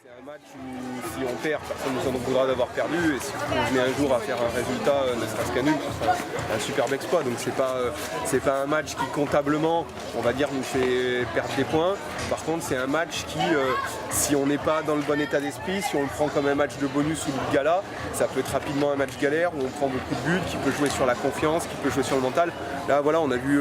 C'est un match où si on perd, personne ne nous en voudra d'avoir perdu. Et si on venait un jour à faire un résultat, ne serait-ce qu'un nul, ce sera un superbe exploit. Donc c'est pas un match qui comptablement, on va dire, nous fait perdre des points. Par contre, c'est un match qui, si on n'est pas dans le bon état d'esprit, si on le prend comme un match de bonus ou de gala, ça peut être rapidement un match galère où on prend beaucoup de buts, qui peut jouer sur la confiance, qui peut jouer sur le mental. Là, voilà, on a vu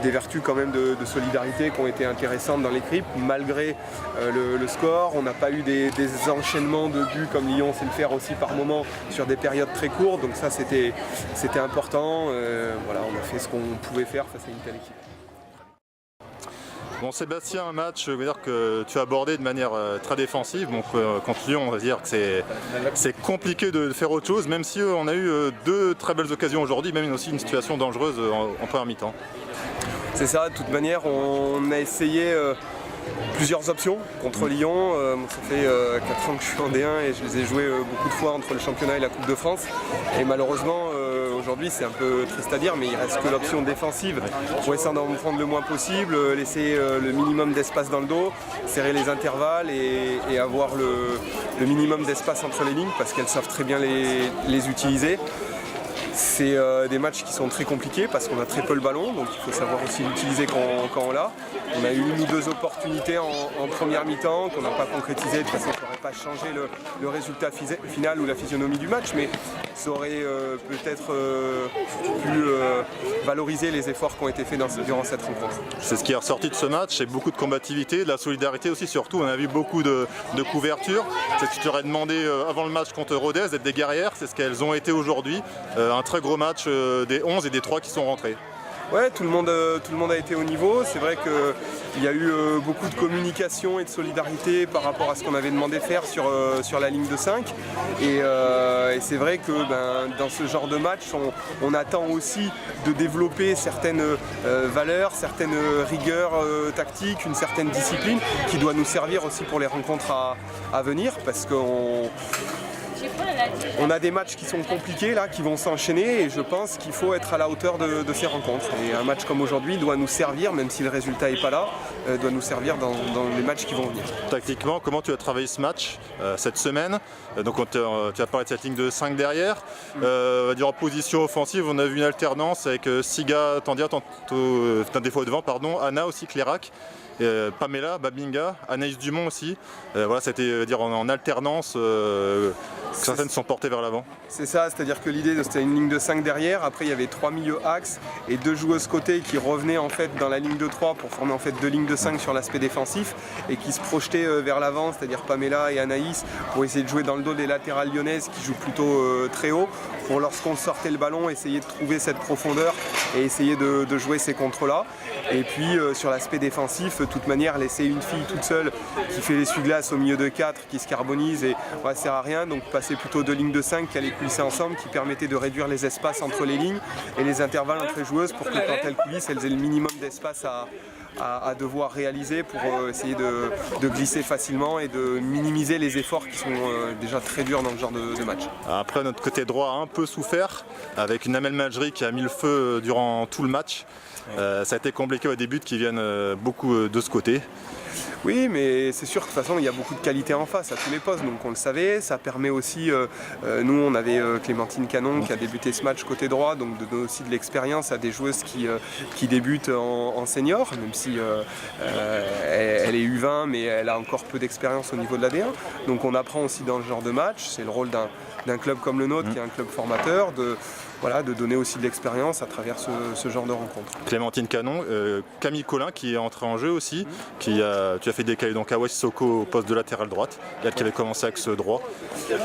des vertus quand même de solidarité qui ont été intéressantes dans l'équipe, malgré le score. On n'a pas eu des enchaînements de buts comme Lyon sait le faire aussi par moment sur des périodes très courtes. Donc ça, c'était important. Voilà, on a fait ce qu'on pouvait faire face à une telle équipe. Bon Sébastien, un match que tu as abordé de manière très défensive. Donc contre Lyon, on va dire que c'est compliqué de faire autre chose, même si on a eu deux très belles occasions aujourd'hui, même aussi une situation dangereuse en première mi-temps. C'est ça, de toute manière, on a essayé plusieurs options contre Lyon. Ça fait 4 ans que je suis en D1 et je les ai joués beaucoup de fois entre le championnat et la Coupe de France. Et malheureusement, aujourd'hui, c'est un peu triste à dire, mais il reste que l'option défensive pour essayer d'en prendre le moins possible, laisser le minimum d'espace dans le dos, serrer les intervalles et avoir le minimum d'espace entre les lignes parce qu'elles savent très bien les utiliser. C'est des matchs qui sont très compliqués parce qu'on a très peu le ballon, donc il faut savoir aussi l'utiliser quand on l'a. On a eu une ou deux opportunités en première mi-temps qu'on n'a pas concrétisées, de toute façon ça n'aurait pas changé le résultat final ou la physionomie du match, mais ça aurait peut-être pu valoriser les efforts qui ont été faits durant cette rencontre. C'est ce qui est ressorti de ce match, c'est beaucoup de combativité, de la solidarité aussi surtout. On a vu beaucoup de couverture. C'est ce que tu leur as demandé avant le match contre Rodez d'être des guerrières, c'est ce qu'elles ont été aujourd'hui. Un très gros match des 11 et des 3 qui sont rentrés. Ouais, tout le monde a été au niveau. C'est vrai qu'il y a eu beaucoup de communication et de solidarité par rapport à ce qu'on avait demandé de faire sur la ligne de 5. Et c'est vrai que dans ce genre de match, on attend aussi de développer certaines valeurs, certaines rigueurs tactiques, une certaine discipline qui doit nous servir aussi pour les rencontres à venir parce qu'on a des matchs qui sont compliqués là, qui vont s'enchaîner et je pense qu'il faut être à la hauteur de ces rencontres. Et un match comme aujourd'hui doit nous servir, même si le résultat n'est pas là, doit nous servir dans les matchs qui vont venir. Tactiquement, comment tu as travaillé ce match cette semaine? Donc tu as parlé de cette ligne de 5 derrière. On va dire en position offensive, on a vu une alternance avec Siga, Tandia, des fois devant, pardon, Anna aussi, Clérac. Pamela, Babinga, Anaïs Dumont aussi. Voilà, c'était dire en alternance que certaines sont portées vers l'avant. C'est ça, c'est-à-dire que l'idée c'était une ligne de 5 derrière, après il y avait 3 milieux axes et 2 joueuses côté qui revenaient en fait dans la ligne de 3 pour former en fait 2 lignes de 5 sur l'aspect défensif et qui se projetaient vers l'avant, c'est-à-dire Pamela et Anaïs pour essayer de jouer dans le dos des latérales lyonnaises qui jouent plutôt très haut pour lorsqu'on sortait le ballon essayer de trouver cette profondeur et essayer de jouer ces contres-là. Et puis sur l'aspect défensif, de toute manière laisser une fille toute seule qui fait l'essuie-glace au milieu de 4, qui se carbonise et ça sert à rien, donc passer plutôt 2 lignes de 5 qui allaient coulisser ensemble, qui permettaient de réduire les espaces entre les lignes et les intervalles entre les joueuses pour que quand elles coulissent, elles aient le minimum d'espace à devoir réaliser pour essayer de glisser facilement et de minimiser les efforts qui sont déjà très durs dans ce genre de match. Après notre côté droit a un peu souffert avec une Amel Majri qui a mis le feu durant tout le match. Ça a été compliqué au début qui viennent beaucoup de ce côté. Oui, mais c'est sûr que de toute façon il y a beaucoup de qualité en face à tous les postes, donc on le savait. Ça permet aussi, nous on avait Clémentine Canon qui a débuté ce match côté droit, donc de donner aussi de l'expérience à des joueuses qui débutent en senior, même si elle est U20 mais elle a encore peu d'expérience au niveau de la D1. Donc on apprend aussi dans ce genre de match, c'est le rôle d'un club comme le nôtre qui est un club formateur, de donner aussi de l'expérience à travers ce genre de rencontre. Clémentine Canon, Camille Collin qui est entrée en jeu aussi, tu as fait décaler donc Awa Sissoko au poste de latéral droite, elle qui avait commencé avec ce droit.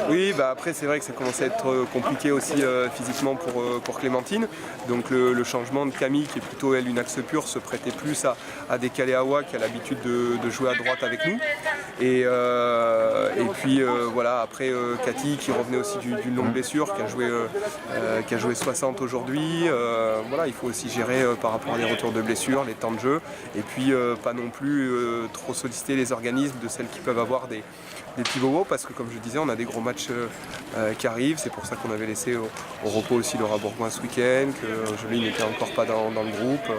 Oui, après c'est vrai que ça commençait à être compliqué aussi physiquement pour Clémentine, donc le changement de Camille qui est plutôt elle une axe pure se prêtait plus à décaler Awa qui a l'habitude de jouer à droite avec nous. Et puis voilà, après Cathy qui revenait aussi d'une longue blessure, qui a joué 60 aujourd'hui. Voilà, il faut aussi gérer par rapport à les retours de blessures, les temps de jeu, et puis pas non plus trop solliciter les organismes de celles qui peuvent avoir des petits bobos, parce que comme je disais, on a des gros matchs qui arrivent. C'est pour ça qu'on avait laissé au repos aussi Laura Bourgoin ce week-end, que Jolie n'était encore pas dans le groupe.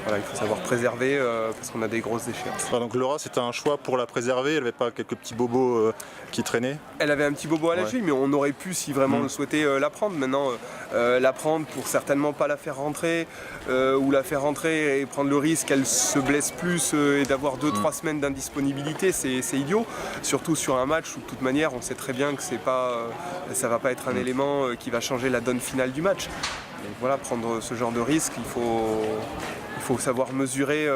voilà, il faut savoir préserver parce qu'on a des grosses échéances. Donc Laura, c'était un choix pour la préserver, elle n'avait pas quelques petits bobos qui traînaient? Elle avait un petit bobo à la cheville, mais on aurait pu, si vraiment on souhaitait, la prendre. Maintenant, la prendre pour certainement pas la faire rentrer, ou la faire rentrer et prendre le risque qu'elle se blesse plus et d'avoir 2-3 semaines d'indisponibilité, c'est idiot. Surtout sur un match où de toute manière on sait très bien que ça va pas être un élément qui va changer la donne finale du match. Donc voilà, prendre ce genre de risque, il faut savoir mesurer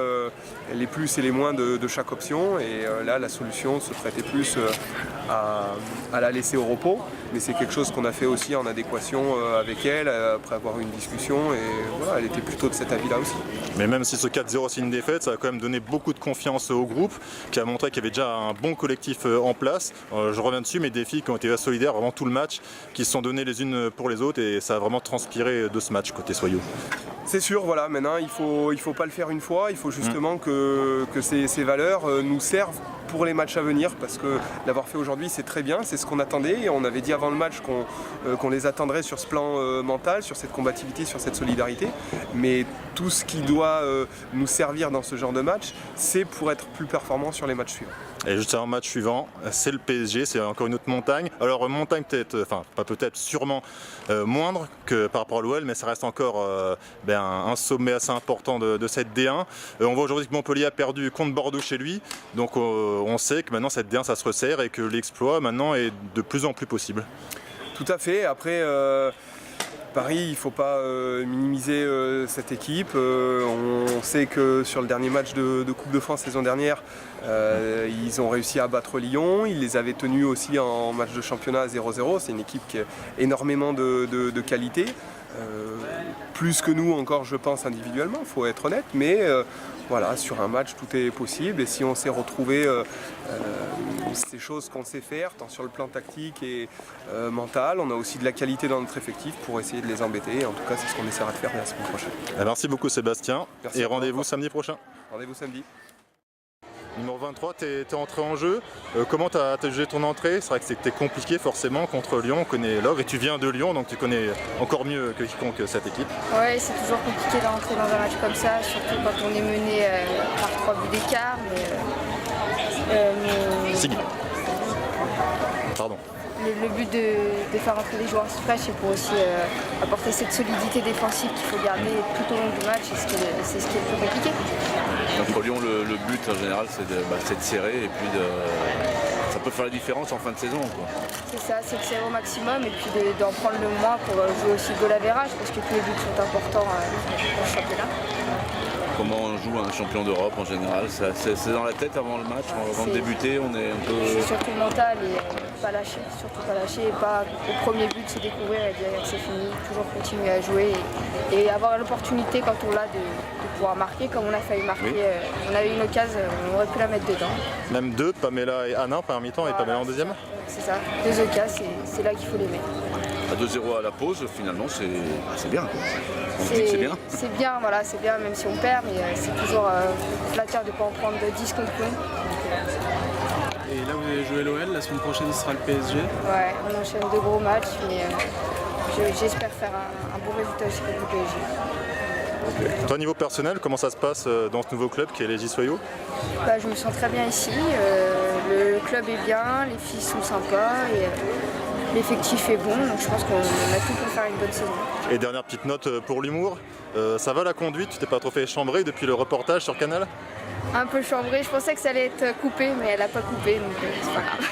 les plus et les moins de chaque option. Et là, la solution se prêtait plus à la laisser au repos. Mais c'est quelque chose qu'on a fait aussi en adéquation avec elle, après avoir eu une discussion. Et voilà, elle était plutôt de cet avis-là aussi. Mais même si ce 4-0 c'est une défaite, ça a quand même donné beaucoup de confiance au groupe, qui a montré qu'il y avait déjà un bon collectif en place. Je reviens dessus, mais des filles qui ont été solidaires vraiment tout le match, qui se sont données les unes pour les autres, et ça a vraiment transpiré de ce match côté Soyaux. C'est sûr, voilà, maintenant il faut pas le faire une fois, il faut justement que ces valeurs nous servent pour les matchs à venir, parce que l'avoir fait aujourd'hui c'est très bien, c'est ce qu'on attendait, et on avait dit avant le match qu'on les attendrait sur ce plan mental, sur cette combativité, sur cette solidarité, mais tout ce qui doit nous servir dans ce genre de match, c'est pour être plus performant sur les matchs suivants. Et juste un match suivant, c'est le PSG, c'est encore une autre montagne. Alors montagne peut-être, enfin pas peut-être, sûrement moindre que par rapport à l'OL, mais ça reste encore un sommet assez important de cette D1. On voit aujourd'hui que Montpellier a perdu contre Bordeaux chez lui, donc on sait que maintenant cette D1 ça se resserre et que l'exploit maintenant est de plus en plus possible. Tout à fait, après Paris, il ne faut pas minimiser cette équipe. On sait que sur le dernier match de Coupe de France saison dernière, ils ont réussi à battre Lyon. Ils les avaient tenus aussi en match de championnat à 0-0. C'est une équipe qui a énormément de qualité. Plus que nous encore, je pense, individuellement, il faut être honnête. Mais voilà, sur un match, tout est possible. Et si on sait retrouver ces choses qu'on sait faire, tant sur le plan tactique et mental, on a aussi de la qualité dans notre effectif pour essayer de les embêter. En tout cas, c'est ce qu'on essaiera de faire la semaine prochaine. Merci beaucoup Sébastien. Merci, et rendez-vous samedi prochain. Rendez-vous samedi. Numéro 23, tu es entré en jeu. Comment tu as jugé ton entrée? C'est vrai que c'était compliqué forcément contre Lyon, on connaît l'ogre et tu viens de Lyon, donc tu connais encore mieux que quiconque cette équipe. Oui, c'est toujours compliqué d'entrer dans un match comme ça, surtout quand on est mené par 3 buts d'écart. Sig. Pardon. Le but de faire entrer les joueurs fraîches, c'est pour aussi apporter cette solidité défensive qu'il faut garder tout au long du match, et c'est ce qui est le plus compliqué. Contre Lyon, le but en général, c'est de serrer, et puis ça peut faire la différence en fin de saison. C'est ça, c'est de serrer au maximum, et puis d'en prendre le moins pour jouer aussi goal average, parce que tous les buts sont importants dans ce championnat. Comment on joue un champion d'Europe en général, c'est dans la tête avant le match, avant de débuter, on est un peu... C'est surtout mental et pas lâcher, surtout pas lâcher, et pas au premier but se découvrir et dire que c'est fini, toujours continuer à jouer et avoir l'opportunité quand on l'a de pouvoir marquer, comme on a failli marquer. Oui. On avait une occasion, on aurait pu la mettre dedans. Même deux, Pamela et Anna, première mi-temps, et Pamela en deuxième. C'est ça, 2 occasions, c'est là qu'il faut les mettre. À 2-0 à la pause, finalement, c'est bien. On dit que c'est bien. C'est bien, voilà, c'est bien, même si on perd, mais c'est toujours flatteur de ne pas en prendre 10 contre nous. Et là, vous allez jouer l'OL, la semaine prochaine, ce sera le PSG. Ouais, on enchaîne 2 gros matchs, mais j'espère faire un bon résultat aussi contre le PSG. Okay. Toi, au niveau personnel, comment ça se passe dans ce nouveau club qui est les Soyaux? Je me sens très bien ici, le club est bien, les filles sont sympas et l'effectif est bon, donc je pense qu'on a tout pour faire une bonne saison. Et dernière petite note pour l'humour, ça va la conduite? Tu t'es pas trop fait chambrer depuis le reportage sur Canal? Un peu chambré, je pensais que ça allait être coupé, mais elle n'a pas coupé, donc c'est pas grave.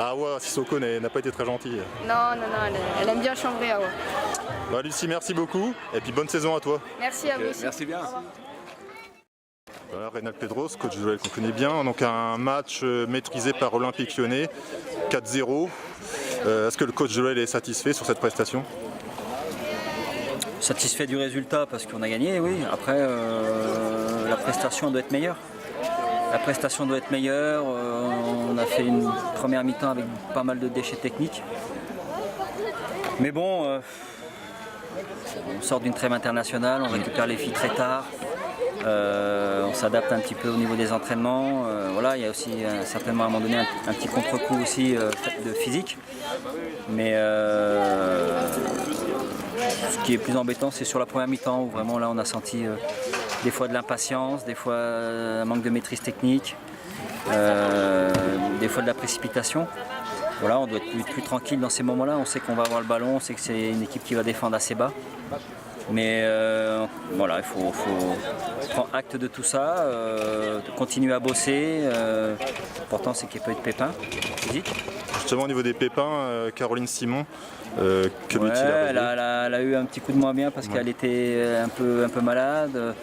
Ah ouais, Sissoko n'a pas été très gentille. Non, elle aime bien chambrer, Awa. Lucie, merci beaucoup, et puis bonne saison à toi. Merci à vous aussi. Merci bien. Voilà, Reynald Pedros, coach de l'OL qu'on connaît bien, donc un match maîtrisé par Olympique Lyonnais, 4-0. Est-ce que le coach de l'OL est satisfait sur cette prestation? Satisfait du résultat parce qu'on a gagné, oui. Après, la prestation doit être meilleure. La prestation doit être meilleure. On a fait une première mi-temps avec pas mal de déchets techniques. Mais bon, on sort d'une trêve internationale, on récupère les filles très tard. On s'adapte un petit peu au niveau des entraînements. Voilà, il y a aussi certainement à un moment donné un petit contre-coup aussi de physique. Mais ce qui est plus embêtant, c'est sur la première mi-temps où vraiment là on a senti des fois de l'impatience, des fois un manque de maîtrise technique, des fois de la précipitation. Voilà, on doit être plus tranquille dans ces moments-là. On sait qu'on va avoir le ballon, on sait que c'est une équipe qui va défendre assez bas. Mais voilà, il faut prendre acte de tout ça, continuer à bosser. L'important, c'est qu'il n'y ait pas eu de pépins physiques. Justement, au niveau des pépins, Caroline Simon, que lui-il elle a eu un petit coup de moins bien parce qu'elle était un peu malade.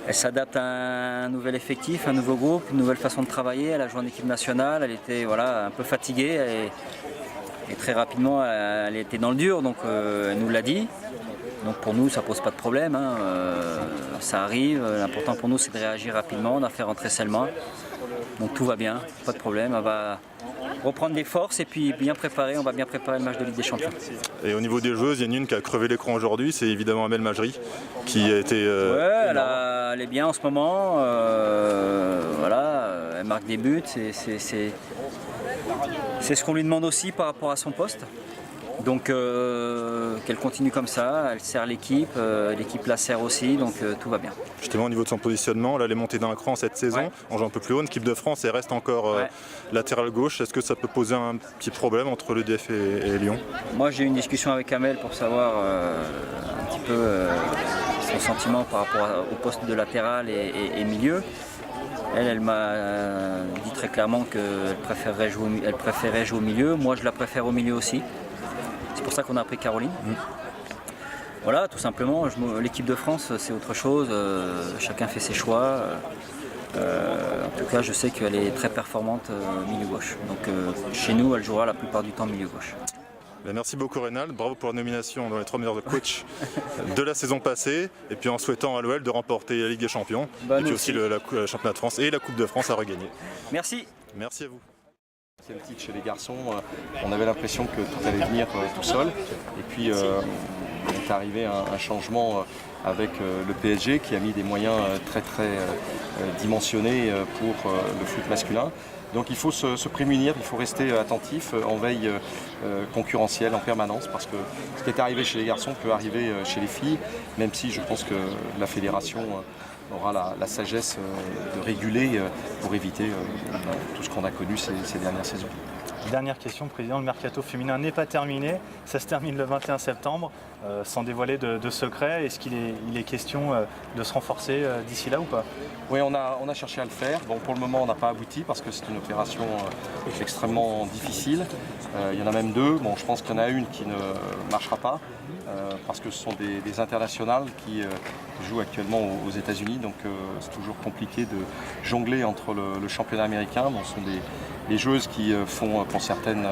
Elle s'adapte à un nouvel effectif, un nouveau groupe, une nouvelle façon de travailler. Elle a joué en équipe nationale, elle était un peu fatiguée et très rapidement elle était dans le dur, donc elle nous l'a dit. Donc pour nous ça pose pas de problème, hein. Ça arrive, l'important pour nous c'est de réagir rapidement, d'en faire rentrer Selma. Donc tout va bien, pas de problème, elle va reprendre des forces et puis on va bien préparer le match de Ligue des Champions. Et au niveau des joueuses, il y en a une qui a crevé l'écran aujourd'hui, c'est évidemment Amel Majri qui a été... elle est bien en ce moment, elle marque des buts, c'est ce qu'on lui demande aussi par rapport à son poste. Donc qu'elle continue comme ça, elle sert l'équipe, l'équipe la sert aussi, donc tout va bien. Justement au niveau de son positionnement, là elle est montée d'un cran cette saison, on joue un peu plus haut, une équipe de France et reste encore latéral gauche. Est-ce que ça peut poser un petit problème entre l'EDF et Lyon? Moi j'ai eu une discussion avec Amel pour savoir un petit peu son sentiment par rapport au poste de latéral et milieu. Elle m'a dit très clairement qu'elle préférait jouer au milieu, moi je la préfère au milieu aussi. C'est pour ça qu'on a pris Caroline. Voilà, tout simplement, l'équipe de France c'est autre chose, chacun fait ses choix. En tout cas, je sais qu'elle est très performante milieu gauche. Donc chez nous, elle jouera la plupart du temps milieu gauche. Merci beaucoup Reynald, bravo pour la nomination dans les 3 meilleurs coachs de la saison passée. Et puis en souhaitant à l'OL de remporter la Ligue des Champions. Et puis aussi le championnat de France et la Coupe de France à regagner. Merci. Merci à vous. Le titre chez les garçons, on avait l'impression que tout allait venir tout seul. Et puis il est arrivé un changement avec le PSG qui a mis des moyens très dimensionnés pour le foot masculin. Donc il faut se prémunir, il faut rester attentif, en veille concurrentielle en permanence, parce que ce qui est arrivé chez les garçons peut arriver chez les filles, même si je pense que la fédération aura la sagesse de réguler pour éviter tout ce qu'on a connu ces dernières saisons. Dernière question, Président, le mercato féminin n'est pas terminé, ça se termine le 21 septembre, sans dévoiler de secret. Est-ce qu'il est question de se renforcer d'ici là ou pas? Oui, on a cherché à le faire. Bon, pour le moment, on n'a pas abouti parce que c'est une opération extrêmement difficile. Il y en a même deux. Bon, je pense qu'il y en a une qui ne marchera pas parce que ce sont des internationales qui jouent actuellement aux États-Unis. Donc, c'est toujours compliqué de jongler entre le championnat américain. Bon, ce sont des joueuses qui font pour certaines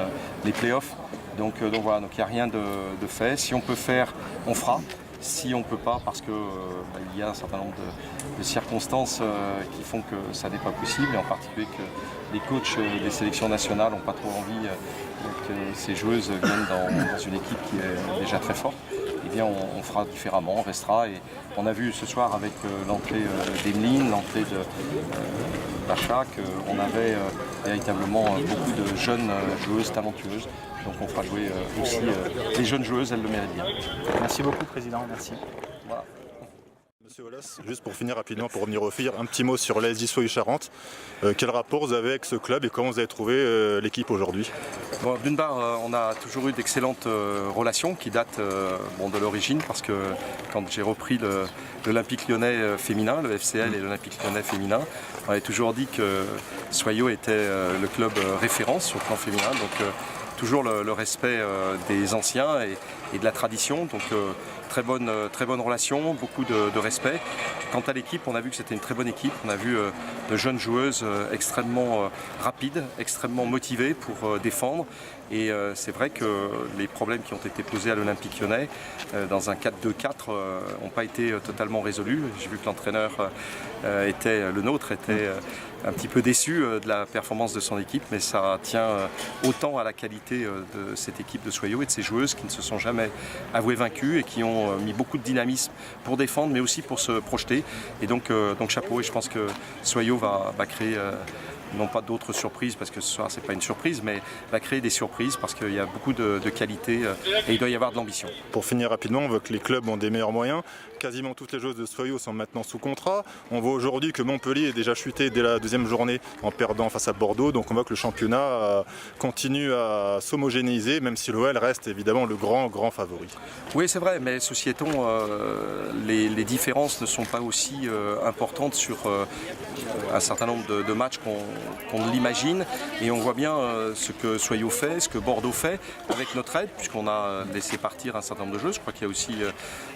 les playoffs. Donc voilà, donc il n'y a rien de fait. Si on peut faire, on fera. Si on ne peut pas, parce qu'il y a un certain nombre de circonstances qui font que ça n'est pas possible, et en particulier que les coachs des sélections nationales n'ont pas trop envie que ces joueuses viennent dans une équipe qui est déjà très forte. Eh bien, on fera différemment, on restera. Et on a vu ce soir avec l'entrée d'Emeline, l'entrée de Bachak, on avait véritablement beaucoup de jeunes joueuses talentueuses. Donc on fera jouer aussi les jeunes joueuses, elles le méritent bien. Merci beaucoup, Président, merci. Voilà. Monsieur Wallace, juste pour finir rapidement, pour revenir au fil, un petit mot sur l'ASJ Soyeux-Charentes. Quel rapport vous avez avec ce club et comment vous avez trouvé l'équipe aujourd'hui? Bon, d'une part, on a toujours eu d'excellentes relations qui datent de l'origine, parce que quand j'ai repris l'Olympique Lyonnais féminin, le FCL et l'Olympique Lyonnais féminin, on avait toujours dit que Soyeux était le club référence sur le plan féminin. Donc, toujours le respect des anciens et de la tradition, donc très bonne relation, beaucoup de respect. Quant à l'équipe, on a vu que c'était une très bonne équipe, on a vu de jeunes joueuses extrêmement rapides, extrêmement motivées pour défendre. Et c'est vrai que les problèmes qui ont été posés à l'Olympique Lyonnais dans un 4-2-4 n'ont pas été totalement résolus. J'ai vu que l'entraîneur le nôtre était un petit peu déçu de la performance de son équipe, mais ça tient autant à la qualité de cette équipe de Soyeux et de ces joueuses qui ne se sont jamais avouées vaincues et qui ont mis beaucoup de dynamisme pour défendre, mais aussi pour se projeter. Et donc chapeau, et je pense que Soyeux va créer non pas d'autres surprises, parce que ce soir c'est pas une surprise, mais va créer des surprises parce qu'il y a beaucoup de qualité et il doit y avoir de l'ambition. Pour finir rapidement, on voit que les clubs ont des meilleurs moyens. quasiment toutes les joueuses de Soyaux sont maintenant sous contrat. On voit aujourd'hui que Montpellier est déjà chuté dès la deuxième journée en perdant face à Bordeaux. Donc on voit que le championnat continue à s'homogénéiser, même si l'OL reste évidemment le grand favori. Oui, c'est vrai, mais ceci étant, les différences ne sont pas aussi importantes sur un certain nombre de matchs qu'on ne l'imagine. Et on voit bien ce que Soyaux fait, ce que Bordeaux fait avec notre aide, puisqu'on a laissé partir un certain nombre de jeux. Je crois qu'il y a aussi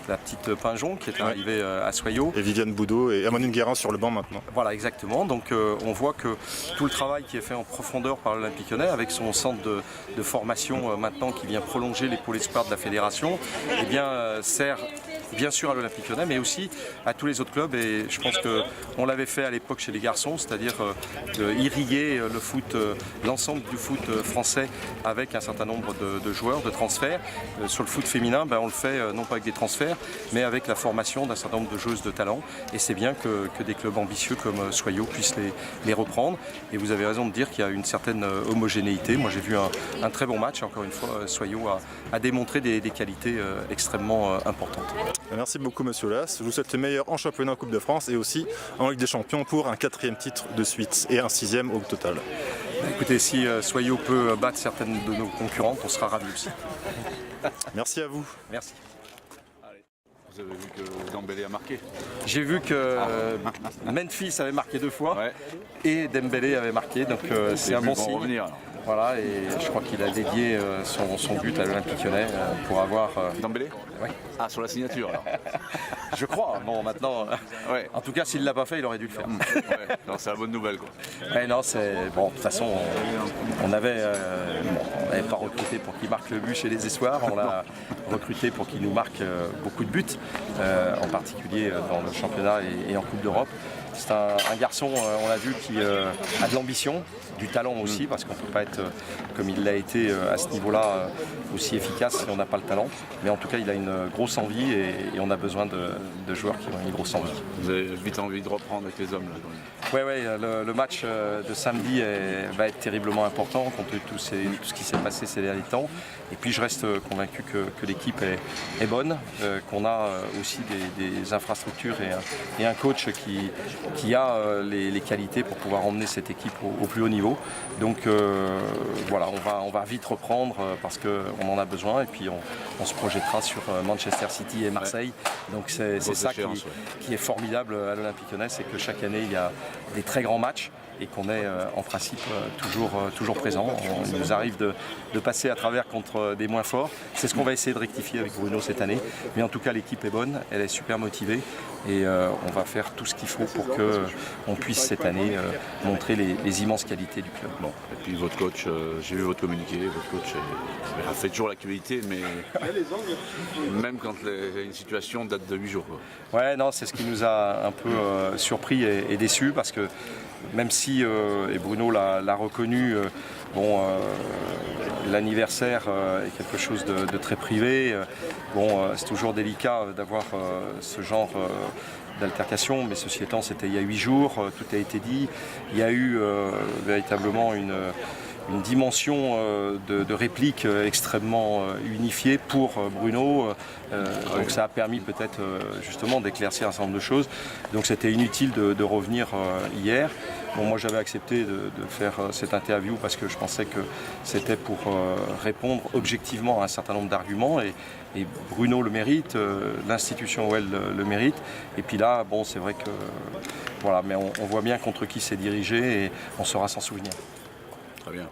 la petite Pinjon qui est arrivée à Soyaux. Et Viviane Boudot et Amandine Guérin sur le banc maintenant. Voilà, exactement. Donc on voit que tout le travail qui est fait en profondeur par l'Olympique Lyonnais, avec son centre de formation maintenant qui vient prolonger les pôles espoirs de la fédération, eh bien, sert bien sûr à l'Olympique Lyonnais, mais aussi à tous les autres clubs. Et je pense qu'on l'avait fait à l'époque chez les garçons, c'est-à-dire irriguer le foot, l'ensemble du foot français avec un certain nombre de joueurs, de transferts. Sur le foot féminin, on le fait non pas avec des transferts, mais avec la formation d'un certain nombre de joueuses de talent. Et c'est bien que des clubs ambitieux comme Soyaux puissent les reprendre. Et vous avez raison de dire qu'il y a une certaine homogénéité. Moi j'ai vu un très bon match. Encore une fois, Soyaux a démontré des qualités extrêmement importantes. Merci beaucoup Monsieur Las. Je vous souhaite le meilleur en championnat en Coupe de France et aussi en Ligue des Champions pour un 4e titre de suite et un 6e au total. Écoutez, si Soyaux peut battre certaines de nos concurrentes, on sera ravis aussi. Merci à vous. Merci. Vous avez vu que Dembélé a marqué? J'ai vu que Memphis avait marqué 2 fois et Dembélé avait marqué, donc c'est un bon signe. Revenir, voilà, et je crois qu'il a dédié son but à l'Olympique Lyonnais pour avoir... Dembélé? Oui. Ah, sur la signature alors. Je crois, bon maintenant, en tout cas s'il ne l'a pas fait, il aurait dû le faire. C'est la bonne nouvelle quoi. Non, c'est bon, de toute façon, on n'avait pas recruté pour qu'il marque le but chez les Espoirs, on l'a recruté pour qu'il nous marque beaucoup de buts, en particulier dans le championnat et en Coupe d'Europe. C'est un garçon, on l'a vu, qui a de l'ambition, du talent aussi, parce qu'on ne peut pas être, comme il l'a été à ce niveau-là, aussi efficace si on n'a pas le talent. Mais en tout cas, il a une grosse envie et on a besoin de joueurs qui ont une grosse envie. Vous avez vite envie de reprendre avec les hommes là. Oui, le match de samedi va être terriblement important compte tenu de tout ce qui s'est passé ces derniers temps. Et puis je reste convaincu que l'équipe est bonne, qu'on a aussi des infrastructures et un coach qui a les qualités pour pouvoir emmener cette équipe au plus haut niveau. Donc voilà, on va vite reprendre parce qu'on en a besoin et puis on se projettera sur Manchester City et Marseille. Donc c'est ça qui est formidable à l'Olympique Lyonnais, c'est que chaque année il y a des très grands matchs et qu'on est en principe toujours présent. Il nous arrive de passer à travers contre des moins forts. C'est ce qu'on va essayer de rectifier avec Bruno cette année. Mais en tout cas, l'équipe est bonne, elle est super motivée et on va faire tout ce qu'il faut pour qu'on puisse cette année montrer les immenses qualités du club. Bon. Et puis votre coach, j'ai vu votre communiqué, votre coach a fait toujours l'actualité, mais même quand une situation date de 8 jours. Quoi. Ouais, non, c'est ce qui nous a un peu surpris et déçus parce que même si, et Bruno l'a reconnu, l'anniversaire est quelque chose de très privé. C'est toujours délicat d'avoir ce genre d'altercation, mais ceci étant, c'était il y a 8 jours, tout a été dit. Il y a eu véritablement une dimension de réplique extrêmement unifiée pour Bruno. Donc ça a permis peut-être justement d'éclaircir un certain nombre de choses. Donc c'était inutile de revenir hier. Bon, moi j'avais accepté de faire cette interview parce que je pensais que c'était pour répondre objectivement à un certain nombre d'arguments et Bruno le mérite, l'institution OL le mérite. Et puis là, bon, c'est vrai que voilà, mais on voit bien contre qui c'est dirigé et on saura s'en souvenir. Très bien.